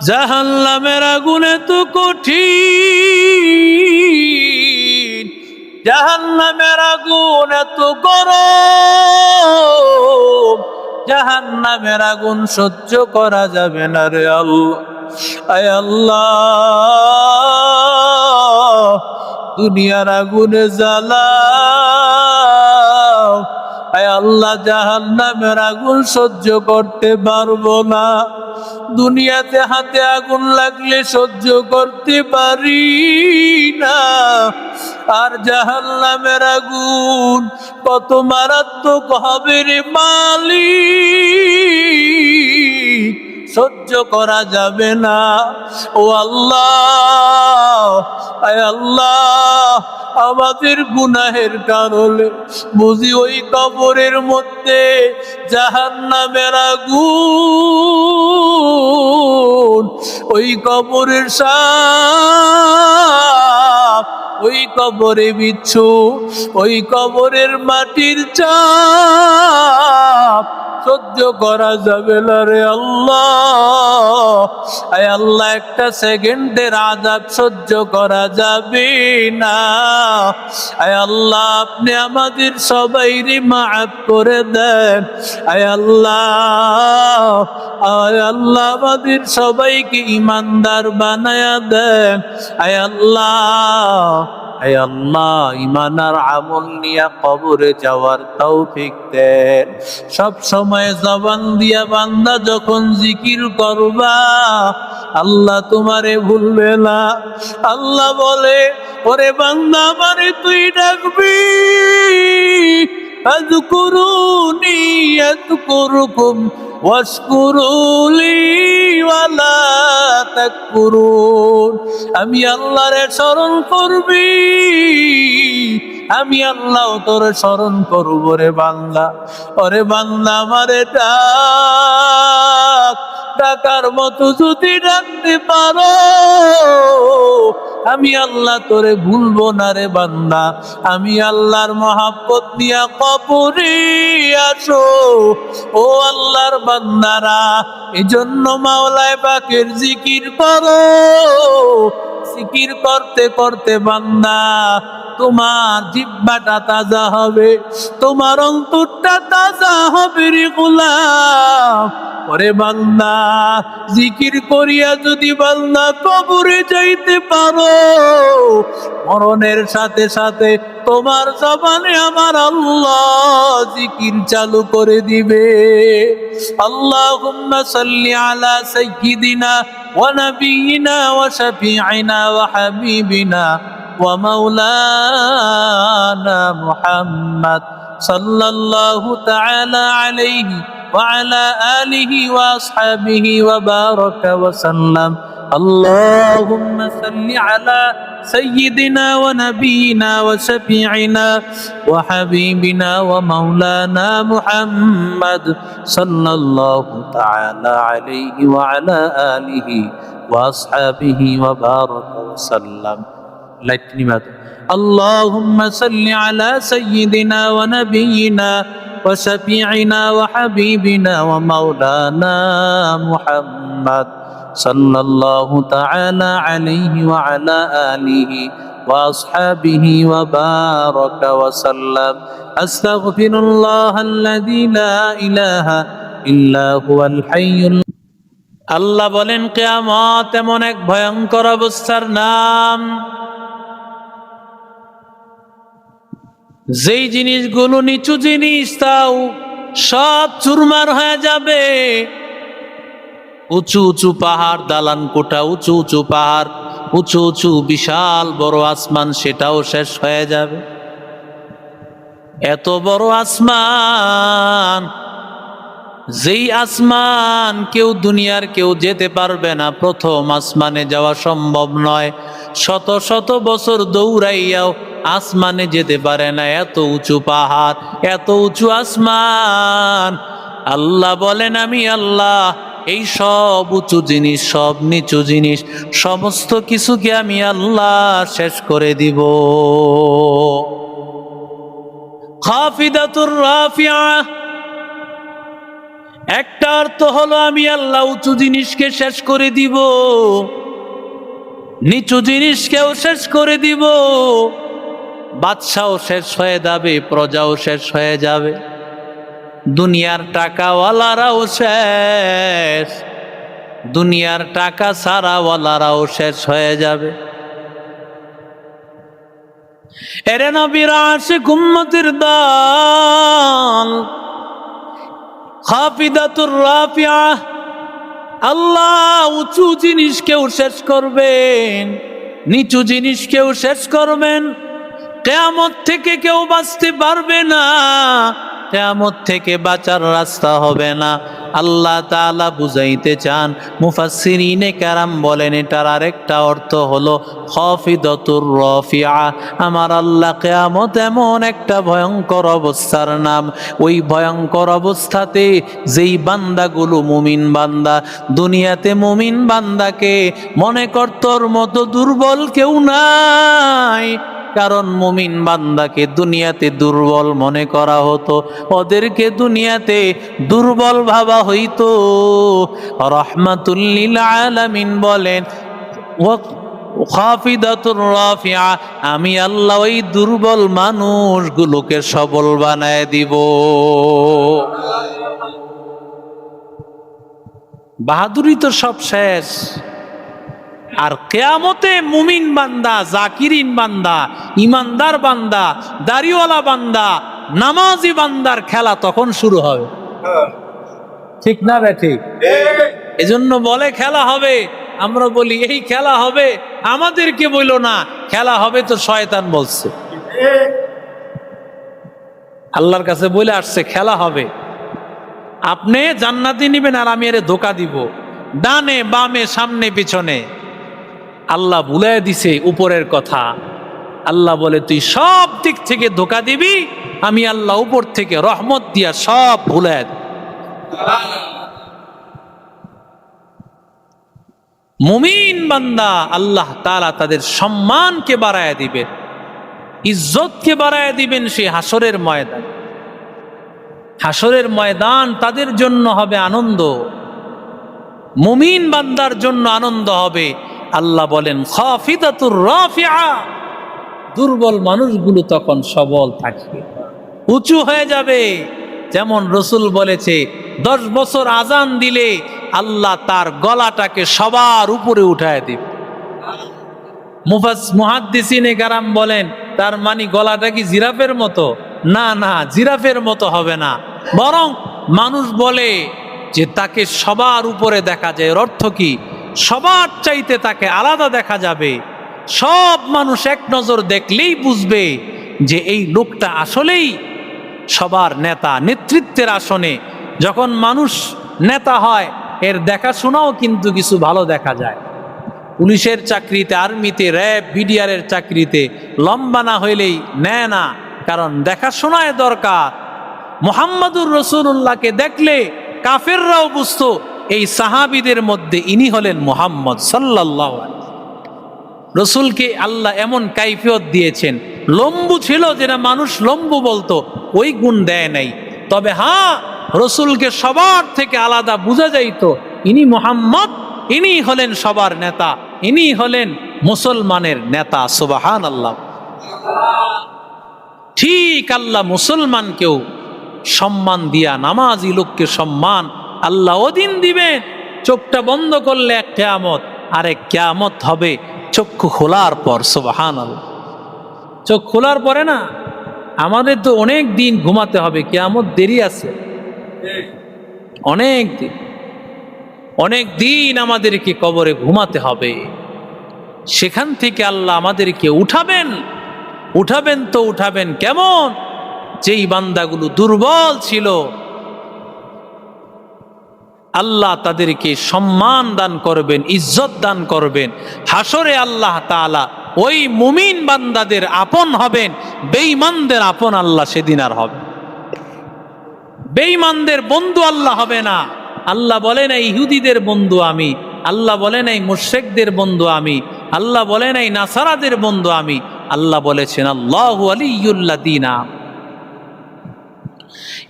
জাহান্নামের আগুন এত কঠিন, জাহান্নামের আগুন এত গরম, জাহান্নামের আগুন সহ্য করা যাবে না রে আল্লাহ। আয় আল্লাহ, দুনিয়ার আগুনে জ্বালাও। আয় আল্লাহ, জাহান্নামের আগুন সহ্য করতে পারবো না। দুনিয়াতে হাতে আগুন লাগলে সহ্য করতে পারি না, আর জাহান্নামের আগুন কত মারাত্মক হবে রে মালিক, সহ্য করা যাবে না। ও আল্লাহ, আয় আল্লাহ, আমাদের গুনাহের কারণে বুঝি ওই কবরের মধ্যে জাহান্নামের আগুন, ওই কবরের সাপ, ওই কবরে বিচ্ছু, ওই কবরের মাটির চাপ সহ্য করা যাবে না রে আল্লাহ। আয় আল্লাহ, একটা সেকেন্ডের আযাব সহ্য করা যাবে না। আয় আল্লাহ, আপনি আমাদের সবাইকে মাফ করে দেন। আয় আল্লাহ, আয় আল্লাহ, আমাদের সবাইকে ঈমানদার বানায়া দেন। আয় আল্লাহ, আয় আল্লাহ, ঈমান আর আমল নিয়ে কবরে যাওয়ার তৌফিক দেন। সব সময় জবান দিয়া বান্দা যখন জিকির করবা, আল্লাহ তোমারে ভুলবে না। আল্লাহ বলে, ওরে বান্দা আমারে তুই ডাকবি, আযকুরুনি আযকুরুকুম ওয়াশকুরুলি ওয়ালা তাকফুরুন। আমি আল্লাহরে স্মরণ করবি, আমি আল্লাহ তোরে স্মরণ করব রে বান্দা। ওরে বান্দা আমারে ডাক, ডাকার মতো যদি ডাকতে পারো, আমি আল্লাহ তোরে ভুলবো না রে বান্দা। আমি আল্লাহর মহাব্বত নিয়া কবরে আসো ও আল্লাহর বান্দারা। এজন্য মাওলায় পাকের জিকির করো। জিকির করতে করতে বান্দা তোমার জিহ্বাটা তাজা হবে, তোমার অন্তরটা তাজা হবে রে গোলাম। ওরে বান্দা, জিকির করিয়া যদি বান্দা কবরে যাইতে পারো, মরণের সাথে সাথে তোমার জবানে আমার আল্লাহ জিকির চালু করে দিবে। আল্লাহুম্মা সাল্লি আলা সাইয়্যিদিনা ওয়া নাবিয়িনা ওয়া শাফিঈনা ওয়া হাবিবিনা ওয়া মাওলানা মুহাম্মদ সাল্লাল্লাহু তাআলা আলাইহি ওয়া আলা আলিহি ওয়া আসহাবিহি ওয়া বারাকা ওয়া সাল্লাম। اللهم صل على سيدنا ونبينا وشفيعنا وحبيبنا ومولانا محمد صلى الله تعالى عليه وعلى آله وأصحابه وبارك وسلم. اللهم صل على سيدنا ونبينا وشفيعنا وحبيبنا ومولانا محمد صلى الله تعالى عليه وعلى آله وأصحابه وبارك وسلم. أستغفر الله الذي لا إله إلا هو الحي. আল্লাহ বলেন, কিয়ামত এমন এক ভয়ঙ্কর অবস্থার নাম, যেই জিনিসগুলো নিচু জিনিস তাও সব চুরমার হয়ে যাবে। উঁচু উঁচু পাহাড়, দালান কোঠা, উঁচু উঁচু পাহাড়, উঁচু উঁচু বিশাল বড় আসমান, সেটাও শেষ হয়ে যাবে। এত বড় আসমান, যেই আসমান কেউ দুনিয়ার কেউ যেতে পারবে না, প্রথম আসমানে যাওয়া সম্ভব নয়। শত শত বছর দৌড়াইয়াও আসমানে যেতে পারে না, এত উঁচু পাহাড়, এত উঁচু আসমান। আল্লাহ বলেন, আমি আল্লাহ এই সব উঁচু জিনিস, সব নিচু জিনিস, সমস্ত কিছুকে আমি আল্লাহ শেষ করে দিব। খাফিদাতুর রাফিয়া, একটা অর্থ হলো আমি আল্লাহ উঁচু জিনিসকে শেষ করে দিব, নিচু জিনিসকেও শেষ করে দিব, বাদশাও শেষ হয়ে যাবে, প্রজাও শেষ হয়ে যাবে, দুনিয়ার টাকাওয়ালারাও শেষ, দুনিয়ার টাকা সারাওয়ালারাও শেষ হয়ে যাবে। এরে নবীর আশিক উম্মতের দল, খাফিদাতুর রাফিয়া, আল্লাহ উঁচু জিনিসকেও শেষ করবেন, নিচু জিনিসকেও শেষ করবেন। কিয়ামত থেকে কেউ বাঁচতে পারবে না, কিয়ামত থেকে বাঁচার রাস্তা হবে না। আল্লাহ তাআলা বুঝাইতে চান, মুফাসসিরিনে কেরাম বলেন এটার আরেকটা অর্থ হলো খাফিদাতুর রাফিয়া। আমার আল্লাহ কিয়ামত এমন একটা ভয়ঙ্কর অবস্থার নাম, ওই ভয়ঙ্কর অবস্থাতে যেই বান্দাগুলো মুমিন বান্দা, দুনিয়াতে মুমিন বান্দাকে মনে করতর মতো দুর্বল কেউ নাই, কারণ মুমিন বান্দাকে দুনিয়াতে দুর্বল মনে করা হতো, ওদেরকে দুনিয়াতে দুর্বল ভাবা হইতো। রাহমাতুল লিল আলামিন বলেন খাফিদাতুর রাফিয়া, আমি আল্লাহ ওই দুর্বল মানুষগুলোকে সবল বানায় দিব। বাহাদুরি তো সব শেষ, আর কিয়ামতে মুমিন বান্দা, জাকিরিন বান্দা, ইমানদার বান্দা, দাড়িওয়ালা বান্দা, নামাজি বান্দার খেলা তখন শুরু হবে। ঠিক না রে? ঠিক। এজন্য বলে খেলা হবে, আমরা বলি এই খেলা হবে, আমাদেরকে বইল না, খেলা হবে তো শয়তান বলছে, আল্লাহর কাছে বলে আসছে খেলা হবে, আপনি জান্নাতি নিবেন আর আমি এর ধোকা দিব, ডানে বামে সামনে পিছনে। আল্লাহ ভুলাই দিছে উপরের কথা, আল্লাহ বলে তুই সব দিক থেকে ধোকা দিবি, আমি আল্লাহ উপর থেকে রহমত দিয়া সব ভুলাই দিব। মুমিন বান্দা আল্লাহ তাআলা তাদের সম্মানকে বাড়ায় দিবেন, ইজ্জতকে বাড়ায় দিবেন। সেই হাসরের ময়দান, হাসরের ময়দান তাদের জন্য হবে আনন্দ, মুমিন বান্দার জন্য আনন্দ হবে। আল্লাহ বলেন খাফিদাতুর রাফিয়া, দুর্বল মানুষগুলো তখন সবল থাকবে, উঁচু হয়ে যাবে। যেমন রসুল বলেছে 10 বছর আজান দিলে আল্লাহ তার গলাটাকে সবার উপরে উঠায় দিবে। মুহাদ্দিসিনে কেরাম বলেন তার মানে গলাটা কি জিরাফের মতো? না না, জিরাফের মতো হবে না, বরং মানুষ বলে যে তাকে সবার উপরে দেখা যায়। এর অর্থ কি? সবার চাইতে তাকে আলাদা দেখা যাবে। সব মানুষ এক নজর দেখলেই বুঝবে যে এই লোকটা আসলেই সবার নেতা, নেতৃত্বের আসনে। যখন মানুষ নেতা হয় এর দেখাশোনাও কিন্তু কিছু ভালো দেখা যায়। পুলিশের চাকরিতে, আর্মিতে, র্যাব, বিডিআরের চাকরিতে লম্বা না হইলেই নেয় না, কারণ দেখাশোনায় দরকার। মুহাম্মাদুর রাসূলুল্লাহকে দেখলে কাফেররাও বুঝতো এই সাহাবীদের মধ্যে ইনি হলেন মুহাম্মদ সাল্লাল্লাহু আলাইহি ওয়াসাল্লাম। রসুলকে আল্লাহ এমন কাইফিয়ত দিয়েছেন, লম্বু ছিল যেটা মানুষ লম্বু বলতো, ওই গুণ দেয় নাই। তবে হ্যাঁ, রসুলকে সবার থেকে আলাদা বোঝা যাইতো ইনি মুহাম্মদ, ইনি হলেন সবার নেতা, ইনি হলেন মুসলমানের নেতা। সুবহানাল্লাহ। ঠিক আল্লাহ মুসলমানকেও সম্মান দিয়া, নামাজি লোককে সম্মান আল্লাহ ওদিন দিবেন। চোখটা বন্ধ করলে এক কিয়ামত, আরেক কিয়ামত হবে চক্ষু খোলার পর। সুবহানাল্লাহ। চোখ খোলার পরে না, আমাদের তো অনেক দিন ঘুমাতে হবে, কিয়ামত দেরি আছে, অনেক দিন, অনেক দিন আমাদেরকে কবরে ঘুমাতে হবে। সেখান থেকে আল্লাহ আমাদেরকে উঠাবেন। উঠাবেন তো উঠাবেন কেমন? যেই বান্দাগুলো দুর্বল ছিল আল্লাহ তাদেরকে সম্মান দান করবেন, ইজ্জত দান করবেন। হাসরে আল্লাহ তাআলা ওই মুমিন বান্দাদের আপন হবেন, বেঈমানদের আপন আল্লাহ সেদিন আর হবে। বেঈমানদের বন্ধু আল্লাহ হবে না। আল্লাহ বলে নাই ইহুদিদের বন্ধু আমি, আল্লাহ বলে নাই মুশরিকদের বন্ধু আমি, আল্লাহ বলে নাই নাসারাদের বন্ধু আমি। আল্লাহ বলেছেন আল্লাহু ওয়ালিয়্যুল্লাযীনা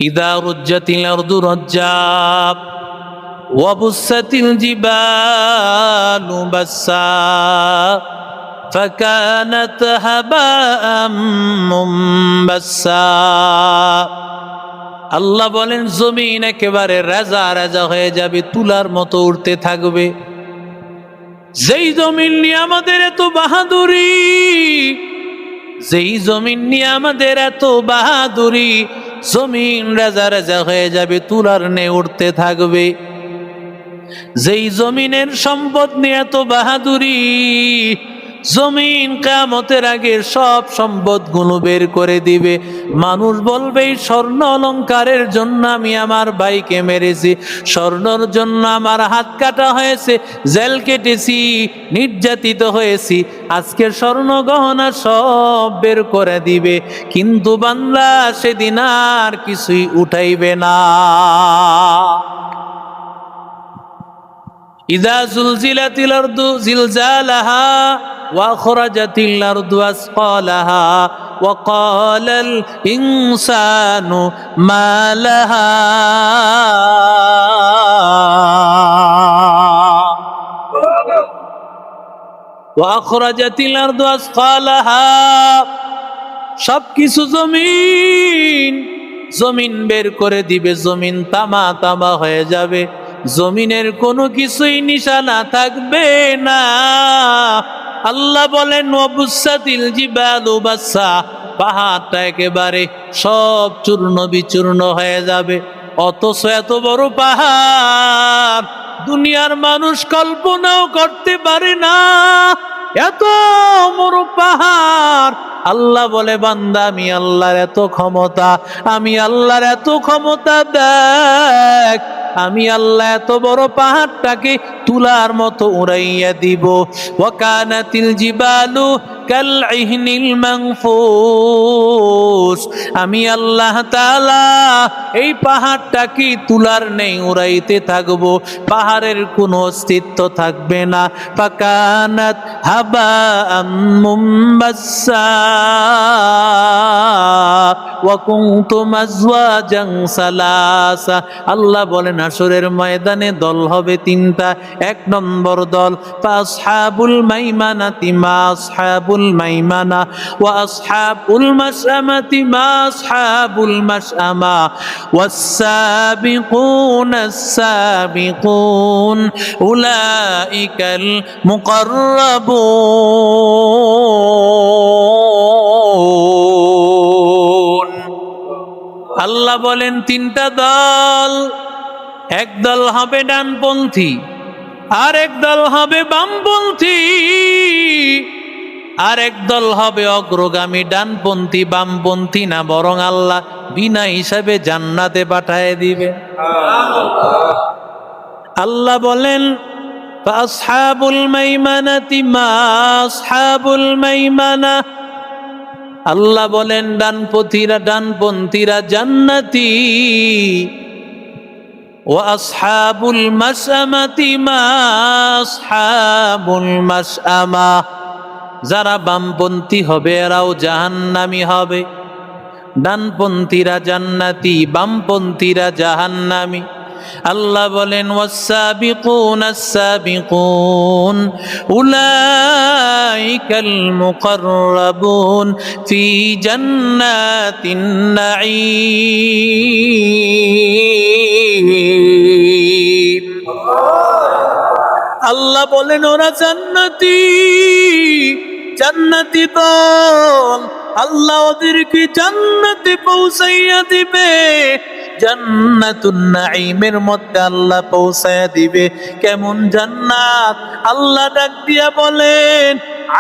ইদা রুজ্জাতিল আরদু রাজ্জা ওয়া বুসাতিল জিবালু বাসসা ফাকানাত হাবাআম মুনবাসসা। আল্লাহ বলেন জমিন একেবারে রাজা রাজা হয়ে যাবে, তুলার মতো উড়তে থাকবে। যেই জমিন নিয়ে আমাদের এত বাহাদুরি, যেই জমিন নিয়ে আমাদের এত বাহাদুরি, জমিন রাজা রাজা হয়ে যাবে, তুলার নে উড়তে থাকবে। যেই জমিনের সম্পদ নিয়ে এত বাহাদুরি, জমিন কিয়ামতের আগে সব সম্পদ গুলো বের করে দিবে। মানুষ বলবে এই স্বর্ণ অলংকারের জন্য আমি আমার ভাইকে মেরেছি, স্বর্ণর জন্য আমার হাত কাটা হয়েছে, জেল কেটেছি, নির্যাতিত হয়েছি, আজকে স্বর্ণ গহনা সব বের করে দিবে। কিন্তু বান্দা সেদিন আর কিছুই উঠাইবে না। ইযা যুলজিলাতিল আরদু জিলজালাহা ওয়া আখরাজাতিল আরদু আসকালাহা ওয়া ক্বালাল ইনসানু মা লাহা। ওয়া আখরাজাতিল আরদু আসকালাহা, সবকিছু জমিন জমিন বের করে দিবে, জমিন তামা তামা হয়ে যাবে, জমিনের কোনো কিছুই নিশানা থাকবে না। আল্লাহ বলেন ওয়াবুসাতিল জিবালু বাসসা, পাহাড়টা একেবারে সব চূর্ণ বিচূর্ণ হয়ে যাবে। অথচ এত বড় পাহাড় দুনিয়ার মানুষ কল্পনাও করতে পারে না, এত বড় পাহাড়। আল্লাহ বলে বান্দা আমি আল্লাহর এত ক্ষমতা, আমি আল্লাহর এত ক্ষমতা দেখ, আমি আল্লাহ এত বড় পাহাড়টাকে তুলার মতো উড়াইয়া দিব। ওয়া কানাতিল জিবালু কাল ইহনিল মানফুস, আমি আল্লাহ তাআলা এই পাহাড়টাকে তুলার নেই উড়াইতে থাকবো, পাহাড়ের কোনো অস্তিত্ব থাকবে না। ফাকানাত হাবাআম মুনবাসসা ওয়া কুনতুম আজওয়াজান সালাসা। আল্লাহ বলেন হাশরের ময়দানে দল হবে তিনটা। এক নম্বর দল ফাসহাবুল মাইমানাতি মা আসহাবুল মাইমানা ওয়া আসহাবুল মাশআমাতি মা আসহাবুল মাশআমা ওয়াস-সাবিকুনাস সাবিকুন উলাইকাল মুকাররাবুন। আল্লাহ বলেন তিনটা দল, এক দল হবে ডানপন্থী, আর এক দল হবে বামপন্থী, আর এক দল হবে অগ্রগামী। ডানপন্থী বামপন্থী না, বরং আল্লাহ বিনা হিসাবে জান্নাতে পাঠায় দিবে। আল্লাহ বলেন ফাসহাবুল মাইমানাতি মা আসহাবুল মাইমানা, আল্লাহ বলেন ডানপন্থীরা জান্নাতি। ওয়া আসহাবুল মাশআমাতি মা আসহাবুল মাশআমা, যারা বামপন্থী হবে এরাও জাহান্নামী হবে। ডানপন্থীরা জান্নাতি, বামপন্থীরা জাহান্নামী। আল্লাহ বলেন ওয়াস-সাবিকুনাস সাবিকুন উলাইকাল মুকাররাবুন ফি জান্নাতিন নাঈম। আল্লাহ বলেন ওরা জান্নাতি, জান্নাতি দল, আল্লাহ ওদেরকে জান্নাতে পৌঁছাইয়া দিবে। জান্নাতুন নাঈমের মধ্যে আল্লাহ পৌঁছায়া দিবে। কেমন জান্নাত? আল্লাহ ডাক দিয়া বলেন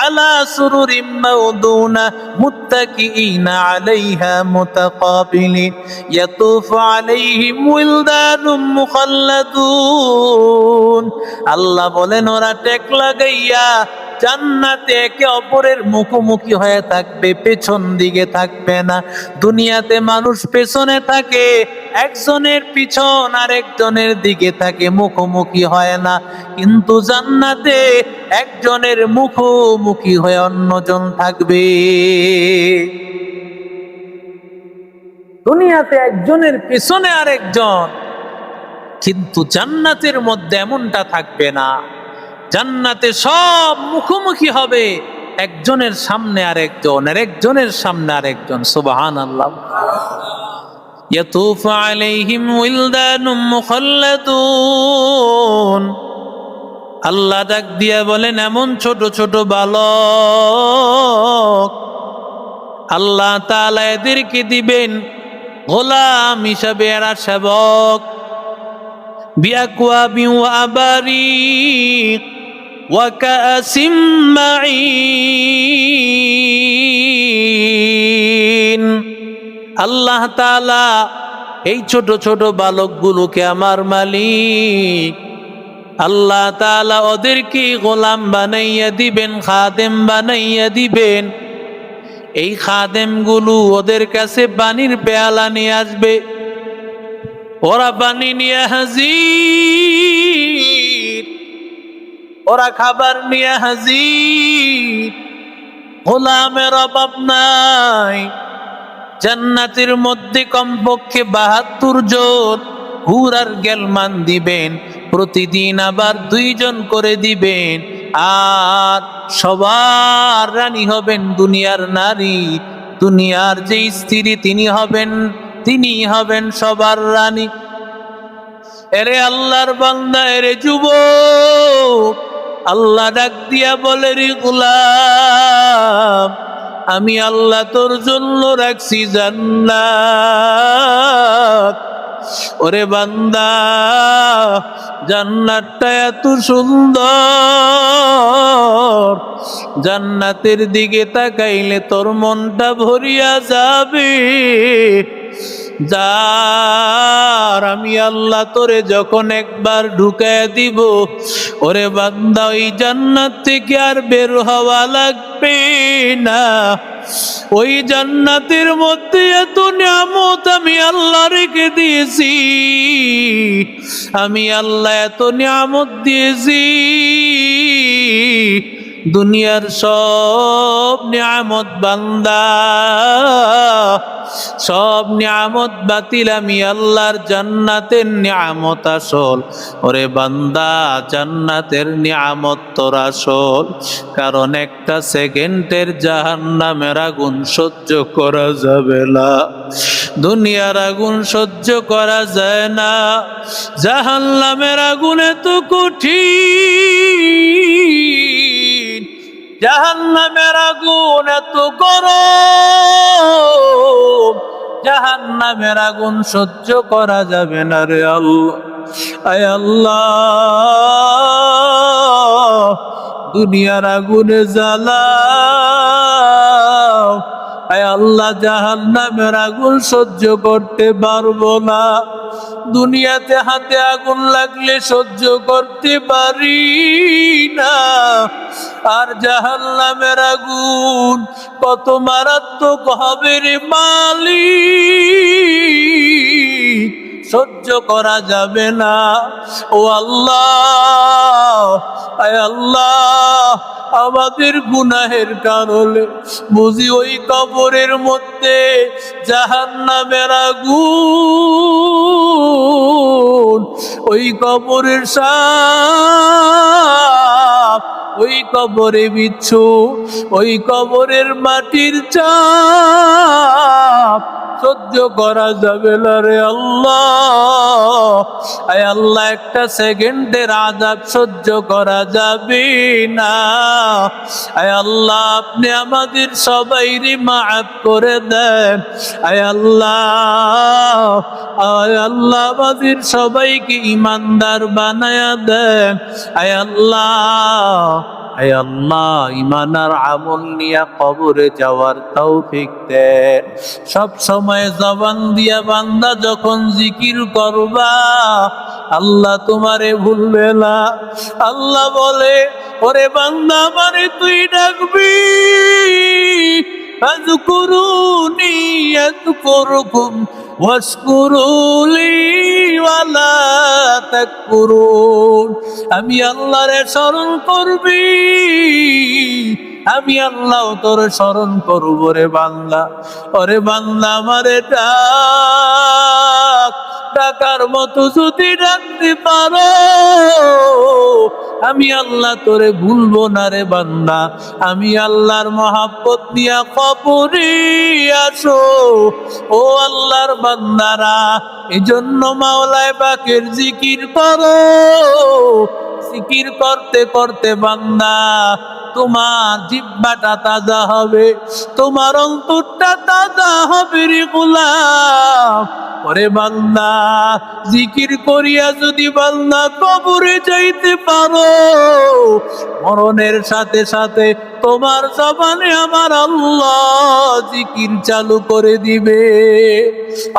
আলা সুরুরিম মাউদুনা মুত্তাকিইনা আলাইহা মুতাকাবিলিন ইয়াতুফু আলাইহিম ওয়ালদানুম মুখাল্লাদুন। আল্লাহ বলেন ওরা টেক লাগাইয়া জান্নাতে একে অপরের মুখোমুখি হয়ে থাকবে, পেছন দিকে থাকবে না। দুনিয়াতে মানুষ পেছনে থাকে, একজনের পিছন আর একজনের দিকে থাকে, মুখোমুখি হয় না। কিন্তু জান্নাতে একজনের মুখোমুখি হয়ে অন্যজন থাকবে। দুনিয়াতে একজনের পিছনে আরেকজন, কিন্তু জান্নাতের মধ্যে এমনটা থাকবে না। জান্নাতে সব মুখোমুখি হবে, একজনের সামনে আরেকজন, আর একজনের সামনে আরেকজন। সুবহানাল্লাহ। ইয়াতুফু আলাইহিম উইলদানুম মুখাল্লাদুন। আল্লাহ ডাক দিয়া বলেন, এমন ছোট ছোট বালক আল্লাহ তাআলা এদেরকে দিবেন গোলাম হিসাবে, এরা সেবক। বিআকওয়াবি ওয়া আবারিক ওয়া কাসিম মাঈন। আল্লাহ তাআলা এই ছোট ছোট বালকগুলোকে আমার মালিক আল্লাহ তাআলা ওদেরকে গোলাম বানাইয়া দিবেন, খাদেম বানাইয়া দিবেন। এই খাদেমগুলো ওদের কাছে পানির পেয়ালা নিয়ে আসবে, ওরা পানি নিয়ে হাজির, ওরা খাবার নিয়ে হাজির। গোলামের অভাব নাই। জান্নাতের মধ্যে কমপক্ষে 72 জন হুর আর গেলমান দিবেন, প্রতিদিন আবার 2 জন করে দিবেন। আর সবার রানী হবেন দুনিয়ার নারী, দুনিয়ার যে স্ত্রী তিনি হবেন সবার রানী। এরে আল্লাহর বান্দা, এরে যুবক, আল্লাহ ডাক দিয়া বলে, রে গোলাম, আমি আল্লাহ তোর জন্য রাখছি জান্নাত। ওরে বান্দা, জান্নাতটা এত সুন্দর, জান্নাতের দিকে তাকাইলে তোর মনটা ভরিয়া যাবে। যার আমি আল্লাহ তোরে যখন একবার ঢুকায় দিব, ওরে বান্দা, ওই জান্নাত থেকে আর বের হওয়া লাগবে না। ওই জান্নাতের মধ্যে এত নিয়ামত আমি আল্লাহ রেখে দিয়েছি, আমি আল্লাহ এত নিয়ামত দিয়েছি। দুনিয়ার সব নিয়ামত বান্দা, সব নিয়ামত বাতিল, আমি আল্লাহর জান্নাতের নিয়ামত আসল। ওরে বান্দা, জান্নাতের নিয়ামত তোর আসল। কারণ একটা সেকেন্ডের জাহান্নামের আগুন সহ্য করা যাবে না, দুনিয়ার আগুন সহ্য করা যায় না। জাহান্নামের আগুন এত কঠিন, জাহান্নামের আগুন এত গরম, জাহান্নামের আগুন সহ্য করা যাবে না। রে আল্লাহ, আয় আল্লাহ, দুনিয়ার আগুনে জ্বালাও। আয় আল্লাহ, জাহান্নামের আগুন সহ্য করতে পারবো না। দুনিয়াতে হাতে আগুন লাগলে সহ্য করতে পারি না, আর জাহান্নামের আগুন কত মারাত্মক হবে রে মালিক, সহ্য করা যাবে না। ও আল্লাহ, আয় আল্লাহ, আমাদের গুনাহের কারণে বুঝি ওই কবরের মধ্যে জাহান্নামের আগুন, ওই কবরের সাপ, ওই কবরে বিচ্ছু, ওই কবরের মাটির চাপ সহ্য করা যাবে না। রে আল্লাহ, আয় আল্লাহ, একটা সেকেন্ডের আযাব সহ্য করা যাবে না। আয় আল্লাহ, আপনি আমাদের সবাইকে মাফ করে দেন। আয় আল্লাহ, আয় আল্লাহ, আমাদের সবাইকে ঈমানদার বানায়া দেন। আয় আল্লাহ, আয় আল্লাহ, ঈমান আর আমল নিয়ে কবরে যাওয়ার তৌফিক দেন। সব সময় জবান দিয়া বান্দা যখন জিকির করবা, আল্লাহ তোমারে ভুলবে না। আল্লাহ বলে, ওরে বান্দা, আমারে তুই ডাকবি, ফাযকুরুনি আযকুরকুম ওয়াশকুরুলি ওয়ালা তাকফুরুন। আমি আল্লাহরে স্মরণ করবি, আমি আল্লাহ তোর স্মরণ করব রে বান্দা। ওরে বান্দা আমারে ডাক, ডাকার মতো যদি ডাকতে পারো আমি আল্লাহ তোরে ভুলবো না রে বান্দা। আমি আল্লাহর মহাব্বত নিয়া কবরে আসো ও আল্লাহর বান্দারা। এজন্য মাওলায় পাকের জিকির করো। জিকির করতে করতে বান্দা তোমার জিহ্বাটা তাজা হবে, তোমার অন্তরটা তাজা হবে রে গোলাম। ওরে বান্দা জিকির করিয়া যদি বান্দা কবরে যাইতে পারো মরণের সাথে সাথে তোমার জবানে আমার আল্লাহ জিকির চালু করে দিবে।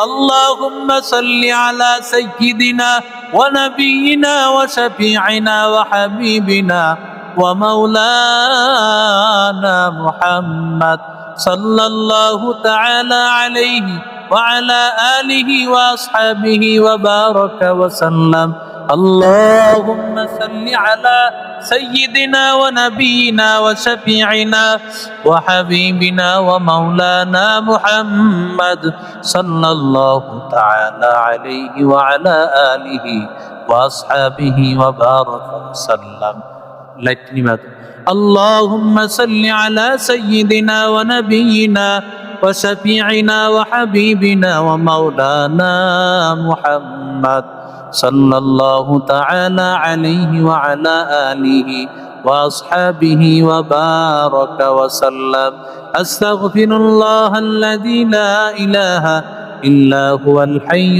আল্লাহুম্মা সাল্লি আলা সাইয়্যিদিনা ওয়া নাবিয়িনা ওয়া শাফিঈনা ওয়া হাবিবিনা ওয়া মাওলানা মুহাম্মদ সাল্লাল্লাহু তাআলা আলাইহি ওয়া আলা আলিহি ওয়া আসহাবিহি ওয়া বারাকা ওয়া সাল্লাম। اللهم صل على سيدنا ونبينا وشفيعنا وحبيبنا ومولانا محمد صلى الله تعالى عليه وعلى آله وأصحابه وبارك وسلم. اللهم صل على سيدنا ونبينا وشفيعنا وحبيبنا ومولانا محمد صلى الله تعالى عليه وعلى آله وأصحابه وبارك وسلم. أستغفر الله الذي لا إله إلا هو الحي